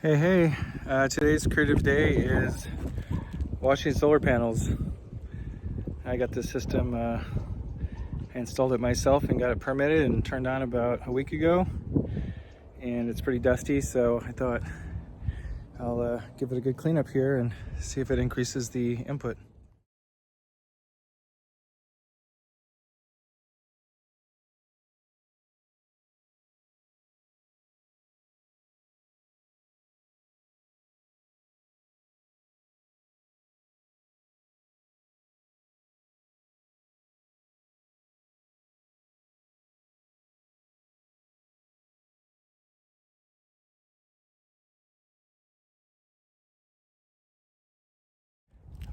Hey, today's creative day is washing solar panels. I got this system, I installed it myself and got it permitted and turned on about a week ago. And it's pretty dusty, so I thought I'll give it a good cleanup here and see if it increases the input.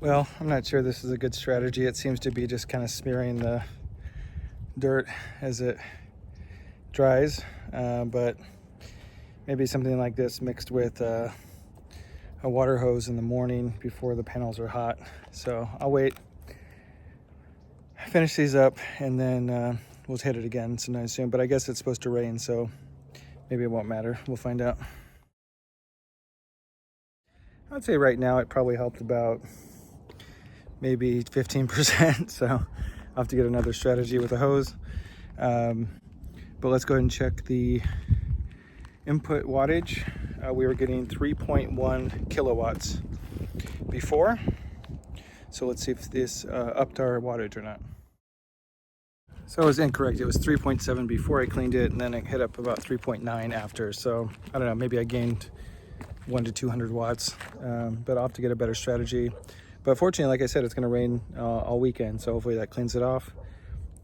Well, I'm not sure this is a good strategy. It seems to be just kind of smearing the dirt as it dries, but maybe something like this mixed with a water hose in the morning before the panels are hot. So I'll wait, finish these up, and then we'll hit it again sometime soon. But I guess it's supposed to rain, so maybe it won't matter. We'll find out. I'd say right now it probably helped about maybe 15%. So I'll have to get another strategy with a hose. But let's go ahead and check the input wattage. We were getting 3.1 kilowatts before. So let's see if this upped our wattage or not. So I was incorrect. It was 3.7 before I cleaned it, and then it hit up about 3.9 after. So I don't know, maybe I gained 100 to 200 watts, but I'll have to get a better strategy. But fortunately, like I said, it's going to rain all weekend, so hopefully that cleans it off.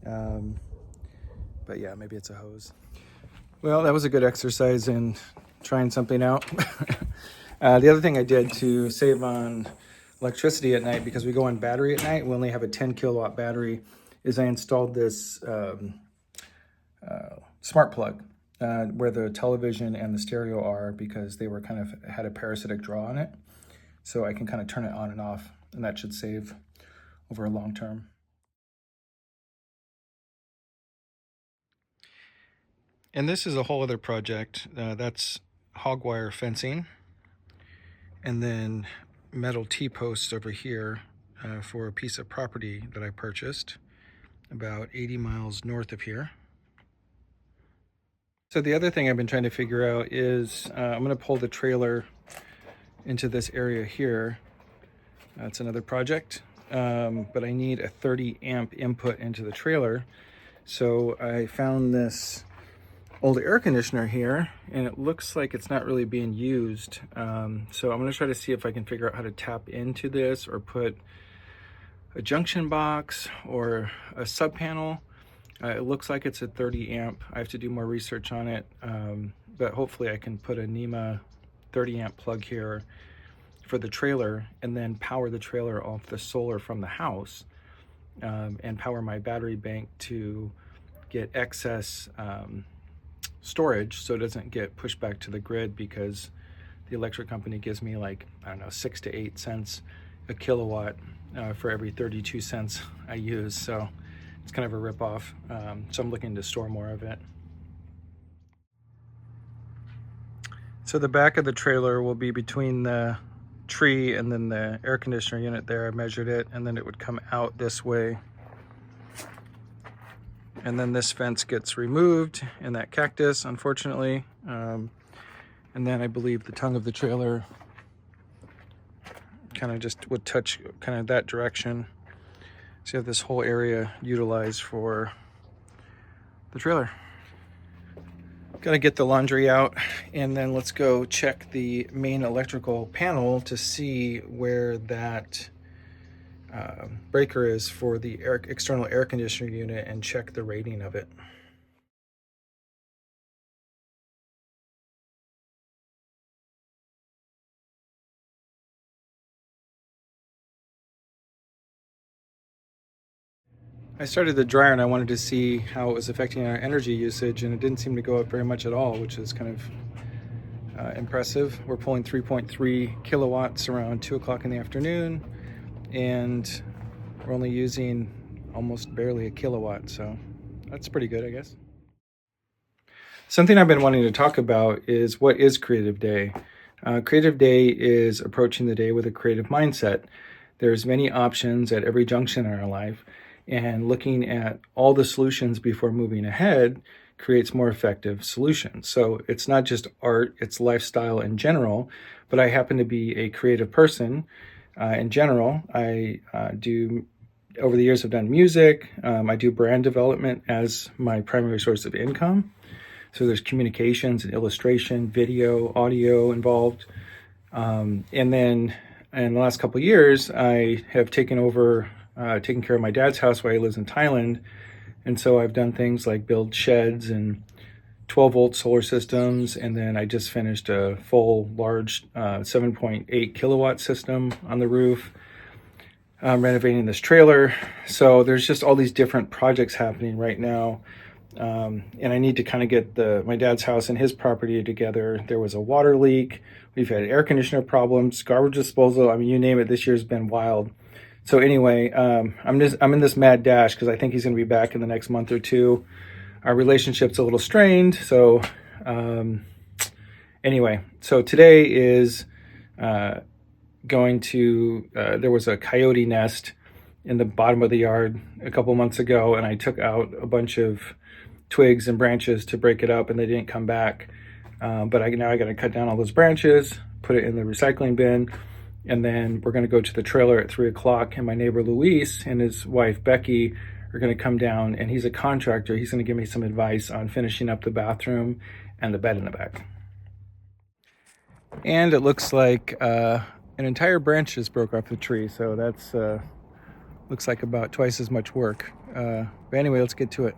But yeah, maybe it's a hose. Well, that was a good exercise in trying something out. The other thing I did to save on electricity at night, because we go on battery at night, we only have a 10 kilowatt battery, is I installed this smart plug where the television and the stereo are, because they were kind of had a parasitic draw on it. So I can kind of turn it on and off, and that should save over a long term. And this is a whole other project. That's hog wire fencing, and then metal T-posts over here for a piece of property that I purchased about 80 miles north of here. So the other thing I've been trying to figure out is I'm going to pull the trailer into this area here. That's another project, but I need a 30 amp input into the trailer. So I found this old air conditioner here, and it looks like it's not really being used. So I'm going to try to see if I can figure out how to tap into this or put a junction box or a sub panel. It looks like it's a 30 amp. I have to do more research on it, but hopefully I can put a NEMA 30 amp plug here for the trailer, and then power the trailer off the solar from the house, and power my battery bank to get excess storage so it doesn't get pushed back to the grid, because the electric company gives me, like, I don't know, 6 to 8 cents a kilowatt for every 32 cents I use. So it's kind of a ripoff. So I'm looking to store more of it. So the back of the trailer will be between the tree and then the air conditioner unit there. I measured it, and then it would come out this way. And then this fence gets removed, and that cactus, unfortunately. And then I believe the tongue of the trailer kind of just would touch kind of that direction. So you have this whole area utilized for the trailer. Gotta get the laundry out, and then let's go check the main electrical panel to see where that breaker is for the external air conditioner unit, and check the rating of it. I started the dryer and I wanted to see how it was affecting our energy usage, and it didn't seem to go up very much at all, which is kind of impressive. We're pulling 3.3 kilowatts around 2 o'clock in the afternoon, and we're only using almost barely a kilowatt, so that's pretty good, I guess. Something I've been wanting to talk about is, what is Creative Day? Creative Day is approaching the day with a creative mindset. There's many options at every junction in our life, and looking at all the solutions before moving ahead creates more effective solutions. So it's not just art, it's lifestyle in general, but I happen to be a creative person in general. I do, over the years, I've done music. I do brand development as my primary source of income. So there's communications and illustration, video, audio involved. And then in the last couple of years, I have taken care of my dad's house while he lives in Thailand. And so I've done things like build sheds and 12-volt solar systems. And then I just finished a full, large 7.8 kilowatt system on the roof. I'm renovating this trailer. So there's just all these different projects happening right now. And I need to kind of get my dad's house and his property together. There was a water leak. We've had air conditioner problems, garbage disposal. I mean, you name it. This year's been wild. So anyway, I'm in this mad dash because I think he's going to be back in the next month or two. Our relationship's a little strained. So anyway, so today is there was a coyote nest in the bottom of the yard a couple months ago, and I took out a bunch of twigs and branches to break it up, and they didn't come back. But now I got to cut down all those branches, put it in the recycling bin, and then we're going to go to the trailer at 3 o'clock. And my neighbor Luis and his wife Becky are going to come down, and he's a contractor. He's going to give me some advice on finishing up the bathroom and the bed in the back. And it looks like an entire branch just broke off the tree, so that's looks like about twice as much work. But anyway, let's get to it.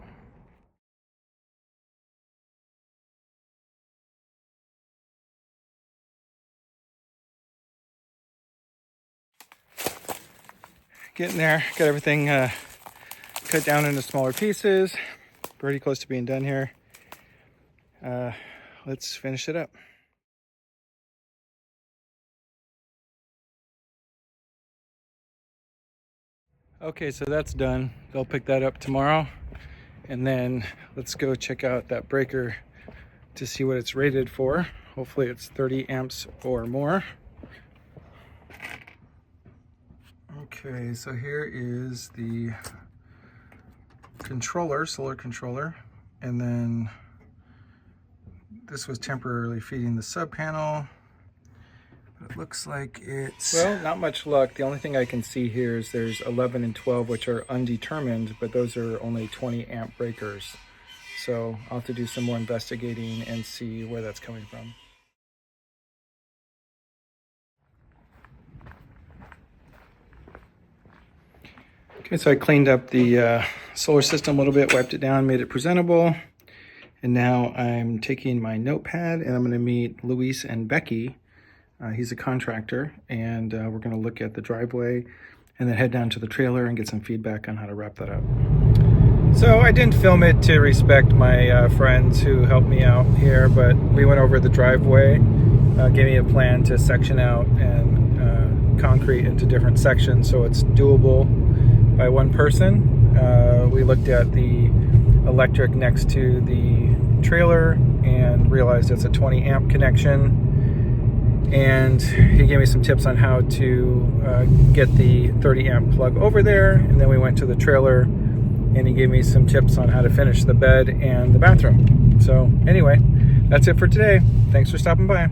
Getting there, got everything cut down into smaller pieces. Pretty close to being done here. Let's finish it up. Okay, so that's done. They'll pick that up tomorrow. And then let's go check out that breaker to see what it's rated for. Hopefully it's 30 amps or more. Okay, so here is the controller, solar controller, and then this was temporarily feeding the sub panel. It looks like it's, well, not much luck. The only thing I can see here is there's 11 and 12, which are undetermined, but those are only 20 amp breakers. So I'll have to do some more investigating and see where that's coming from. Okay, so I cleaned up the solar system a little bit, wiped it down, made it presentable. And now I'm taking my notepad and I'm going to meet Luis and Becky. He's a contractor, and we're going to look at the driveway and then head down to the trailer and get some feedback on how to wrap that up. So I didn't film it to respect my friends who helped me out here, but we went over the driveway, gave me a plan to section out and concrete into different sections so it's doable by one person. We looked at the electric next to the trailer and realized it's a 20 amp connection. And he gave me some tips on how to get the 30 amp plug over there. And then we went to the trailer and he gave me some tips on how to finish the bed and the bathroom. So anyway, that's it for today. Thanks for stopping by.